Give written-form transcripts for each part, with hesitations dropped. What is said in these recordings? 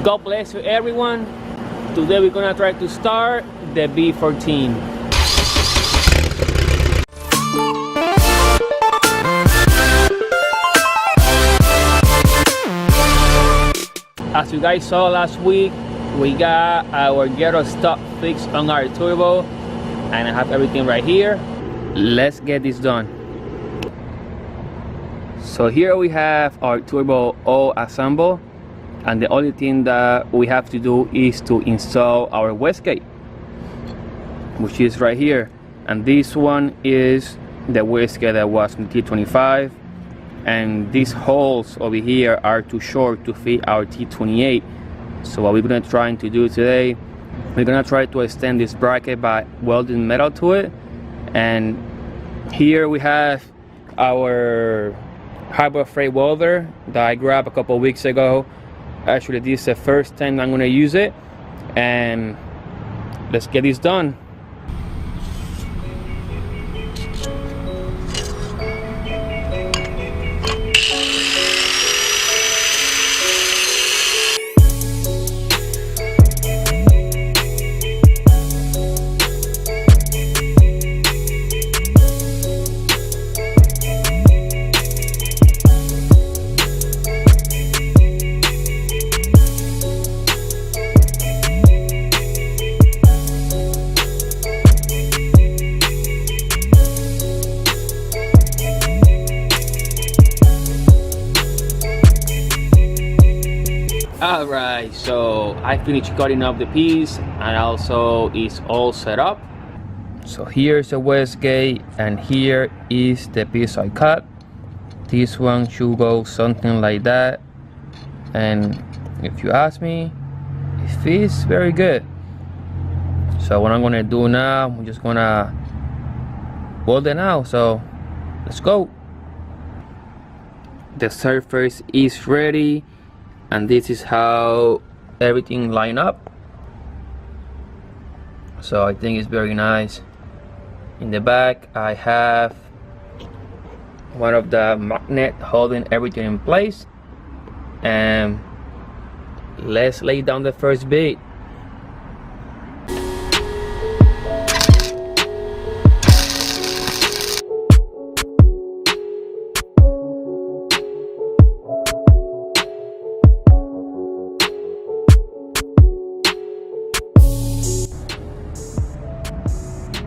God bless you everyone. Today we're gonna try to start the B14. As you guys saw last week, we got our Ghetto stuff fixed on our turbo, and I have everything right here. Let's get this done. So here we have our turbo all assembled, and the only thing that we have to do is to install our wastegate, which is right here. And this one is the wastegate that was in T25, and these holes over here are too short to fit our T28. So what we're gonna try to do today, we're gonna try to extend this bracket by welding metal to it. And here we have our Harbor Freight welder that I grabbed a couple weeks ago. Actually, this is the first time I'm gonna use it, and let's get this done. Alright, so I finished cutting up the piece, and also it's all set up. So here's the wastegate, and here is the piece I cut. This one should go something like that, and if you ask me, it fits very good. So what I'm gonna do now, I'm just gonna weld it out. So let's go. The surface is ready, and this is how everything line up. So I think it's very nice. In the back I have one of the magnet holding everything in place, and let's lay down the first bit.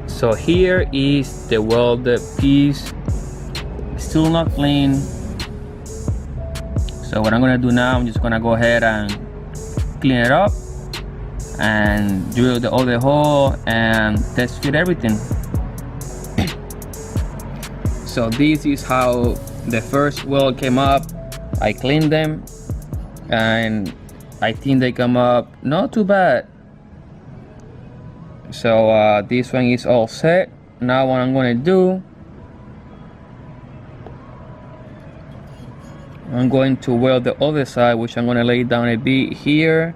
So here is the welded piece, still not clean. So what I'm gonna do now, I'm just gonna go ahead and clean it up and drill the other hole and test fit everything. So this is how the first weld came up. I cleaned them, and I think they come up not too bad. So this one is all set. Now what I'm gonna do, I'm going to weld the other side, which I'm gonna lay down a bit here,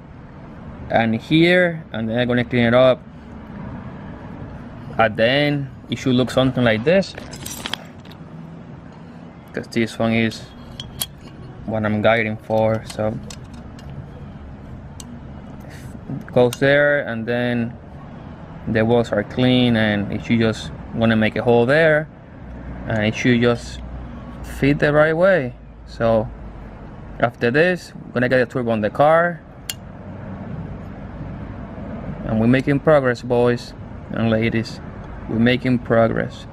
and then I'm gonna clean it up. At the end, it should look something like this, because this one is what I'm guiding for. So it goes there, and then the walls are clean, and it should just want to make a hole there, and it should just fit the right way. So after this, we're gonna get the turbo on the car, and we're making progress, boys and ladies. We're making progress.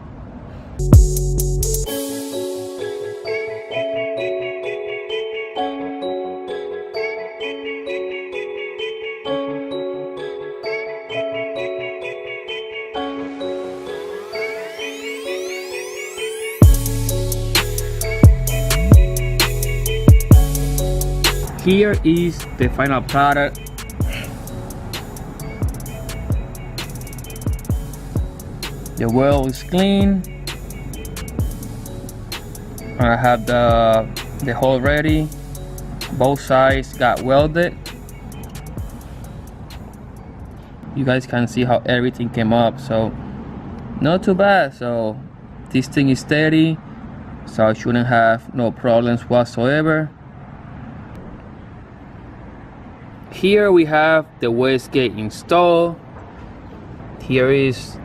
Here is the final product. The weld is clean. I have the hole ready. Both sides got welded. You guys can see how everything came up, so not too bad. So this thing is steady, so I shouldn't have no problems whatsoever. here we have the wastegate installed. Here is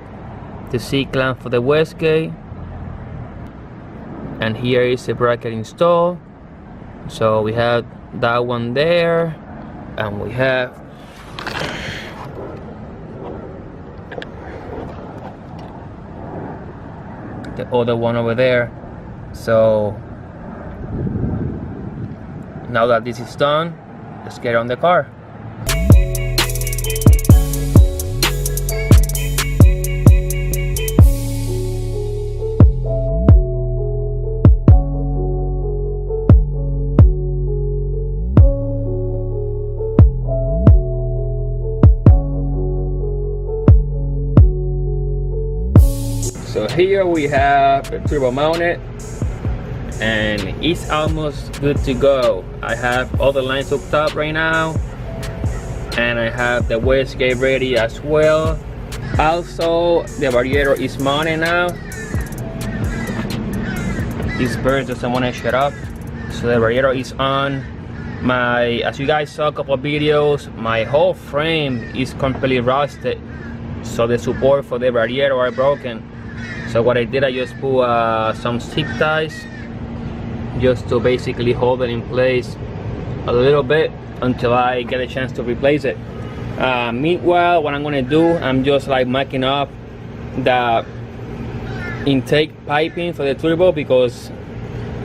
the C-clamp for the wastegate, and here is the bracket installed. So we have that one there, and we have the other one over there. So now that this is done, let's get on the car. So here we have the turbo mounted, and it's almost good to go. I have all the lines hooked up right now, and I have the wastegate ready as well. Also, the variator is mounted now. This bird doesn't want to shut up, so the variator is on. As you guys saw a couple of videos, my whole frame is completely rusted, so the support for the variator are broken. So what I did, I just put some stick ties just to basically hold it in place a little bit until I get a chance to replace it. Meanwhile, what I'm gonna do, I'm just like marking up the intake piping for the turbo, because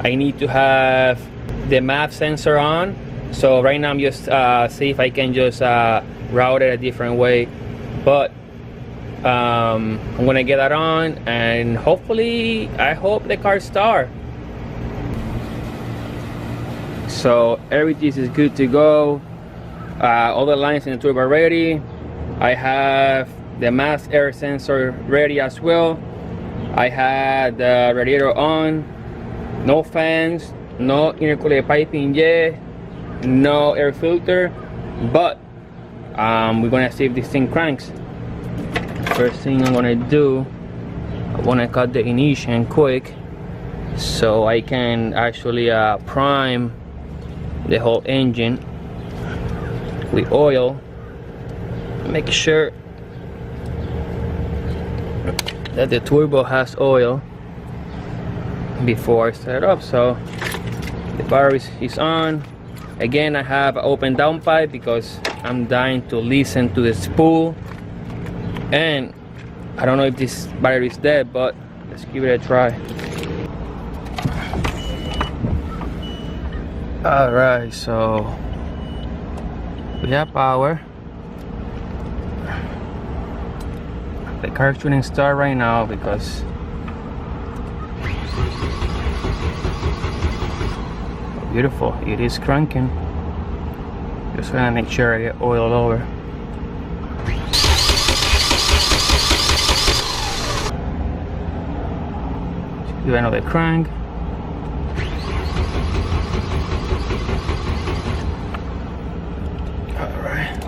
I need to have the map sensor on. So right now I'm just see if I can just route it a different way, but I'm gonna get that on, and hopefully I hope the car starts. So everything is good to go. All the lines in the turbo are ready. I have the mass air sensor ready as well. I had the radiator on, no fans, no intercooler piping yet, no air filter, but we're gonna see if this thing cranks. First thing I'm gonna do, I wanna cut the ignition quick so I can actually prime the whole engine with oil. Make sure that the turbo has oil before I start it up. So the battery is on. Again, I have an open downpipe because I'm dying to listen to the spool. And I don't know if this battery is dead, but let's give it a try. Alright, so we have power. The car shouldn't start right now because beautiful, it is cranking. Just wanna make sure I get oil over. Do another crank. Alright.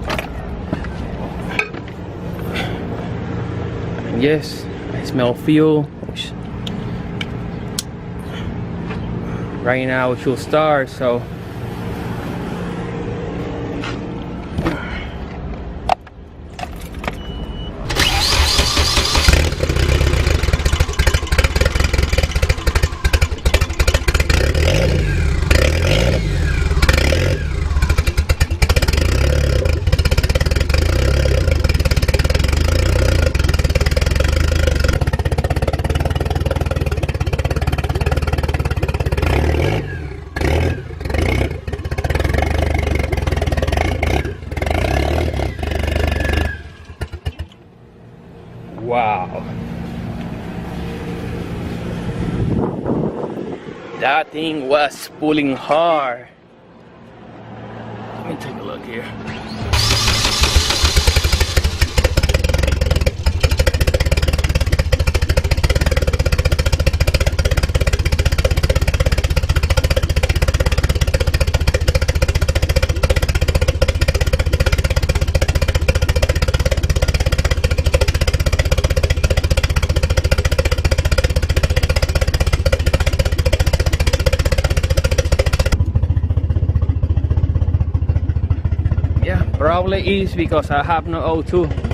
And yes, I smell fuel. Which right now it should start, so wow. That thing was pulling hard. Let me take a look here. Yeah, Probably is because I have no O2.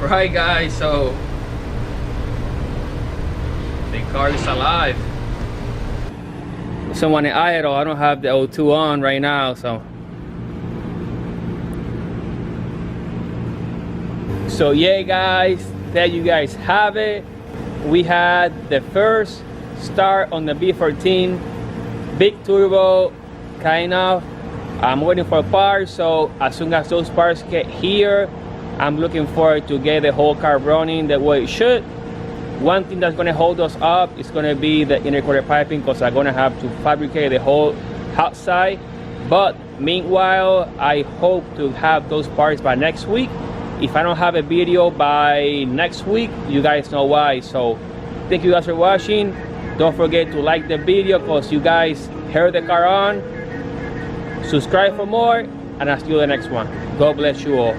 Alright guys, so the car is alive. Someone in idle, I don't have the O2 on right now, so yeah guys, there you guys have it. We had the first start on the B14, big turbo, kind of. I'm waiting for parts, so as soon as those parts get here, I'm looking forward to get the whole car running the way it should. One thing that's going to hold us up is going to be the intercooler piping, because I'm going to have to fabricate the whole outside. But meanwhile, I hope to have those parts by next week. If I don't have a video by next week, you guys know why. So thank you guys for watching. Don't forget to like the video because you guys heard the car on. Subscribe for more, and I'll see you in the next one. God bless you all.